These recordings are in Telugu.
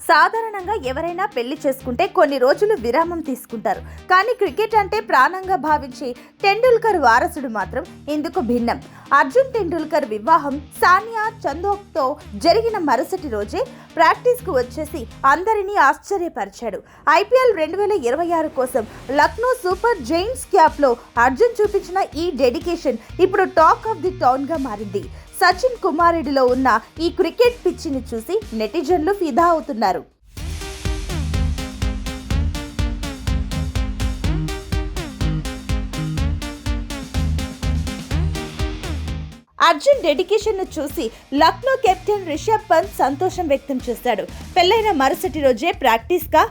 సాధారణంగా ఎవరైనా పెళ్లి చేసుకుంటే కొన్ని రోజులు విరామం తీసుకుంటారు. కానీ క్రికెట్ అంటే ప్రాణంగా భావించే టెండూల్కర్ వారసుడు మాత్రం ఇందుకు భిన్నం. అర్జున్ టెండూల్కర్ వివాహం సానియా చందోక్తో జరిగిన మరుసటి రోజే ప్రాక్టీస్కు వచ్చేసి అందరినీ ఆశ్చర్యపరిచాడు. ఐపీఎల్ 2026 కోసం లక్నో సూపర్ జైంట్స్ క్యాప్లో అర్జున్ చూపించిన ఈ డెడికేషన్ ఇప్పుడు టాక్ ఆఫ్ ది టౌన్గా మారింది. సచిన్ కుమారుడిలో ఉన్న ఈ క్రికెట్ పిచ్చిని చూసి నెటిజన్లు ఫిదా అవుతున్నారు. అర్జున్ డెడికేషన్ ను చూసి లక్నో కెప్టెన్ రిషబ్ పంత్ సంతోషం వ్యక్తం చేశాడు. పెళ్లైన మరుసటి రోజే ప్రాక్టీస్ గా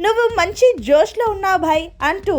నువ్వు మంచి జోష్లో ఉన్నావు భాయ్ అంటూ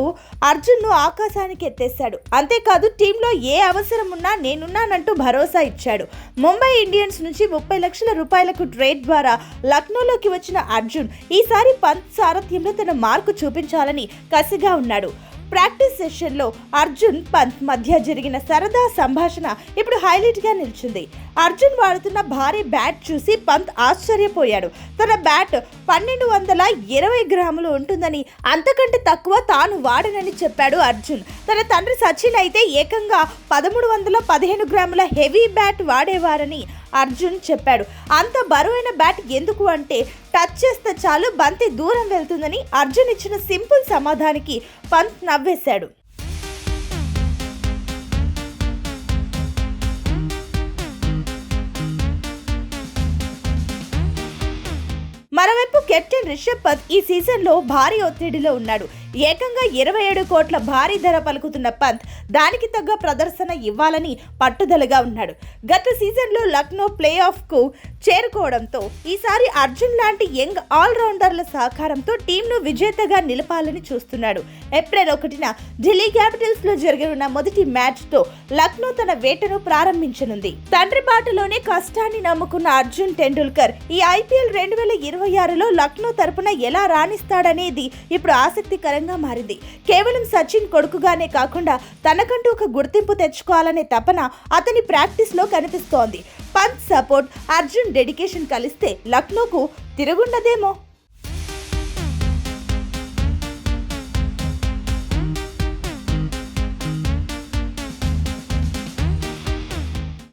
అర్జున్ను ఆకాశానికి ఎత్తేశాడు. అంతేకాదు టీంలో ఏ అవసరం ఉన్నా నేనున్నానంటూ భరోసా ఇచ్చాడు. ముంబై ఇండియన్స్ నుంచి 30 లక్షల రూపాయలకు ట్రేడ్ ద్వారా లక్నోలోకి వచ్చిన అర్జున్ ఈసారి పంత్ సారథ్యంలో తన మార్కు చూపించాలని కసిగా ఉన్నాడు. ప్రాక్టీస్ సెషన్లో అర్జున్ పంత్ మధ్య జరిగిన సరదా సంభాషణ ఇప్పుడు హైలైట్గా నిలిచింది. అర్జున్ వాడుతున్న భారీ బ్యాట్ చూసి పంత్ ఆశ్చర్యపోయాడు. తన బ్యాట్ 1220 గ్రాములు ఉంటుందని, అంతకంటే తక్కువ తాను వాడనని చెప్పాడు అర్జున్. తన తండ్రి సచిన్ అయితే ఏకంగా 1315 గ్రాముల హెవీ బ్యాట్ వాడేవారని అర్జున్ చెప్పాడు. అంత బరువైన బ్యాట్ ఎందుకు అంటే టచ్ చేస్తే చాలు బంతి దూరం వెళ్తుందని అర్జున్ ఇచ్చిన సింపుల్ సమాధానానికి పంత్ నవ్వేశాడు. మరోవైపు కెప్టెన్ రిషబ్ పంత్ ఈ సీజన్లో భారీ ఒత్తిడిలో ఉన్నాడు. ఏకంగా 27 కోట్ల భారీ ధర పలుకుతున్న పంత్ దానికి తగ్గ ప్రదర్శన ఇవ్వాలని పట్టుదలగా ఉన్నాడు. గత సీజన్లో లక్నో ప్లే ఆఫ్కు చేరుకోవడంతో ఈసారి అర్జున్ లాంటి యంగ్ ఆల్రౌండర్ల సహకారంతో టీంను విజేతగా నిలపాలని చూస్తున్నాడు. ఏప్రిల్ 1న ఢిల్లీ క్యాపిటల్స్లో జరగనున్న మొదటి మ్యాచ్తో లక్నో తన వేటను ప్రారంభించనుంది. తండ్రి బాటలోనే కష్టాన్ని నమ్ముకున్న అర్జున్ టెండూల్కర్ ఈ ఐపీఎల్ 2026లో లక్నో తరపున ఎలా రాణిస్తాడనేది ఇప్పుడు ఆసక్తికరంగా మారింది. కేవలం సచిన్ కొడుకుగానే కాకుండా తనకంటూ ఒక గుర్తింపు తెచ్చుకోవాలనే తపన అతని ప్రాక్టీస్ లో కనిపిస్తోంది. పంత్ సపోర్ట్, అర్జున్ డెడికేషన్ కలిస్తే లక్నోకు తిరుగుండదేమో.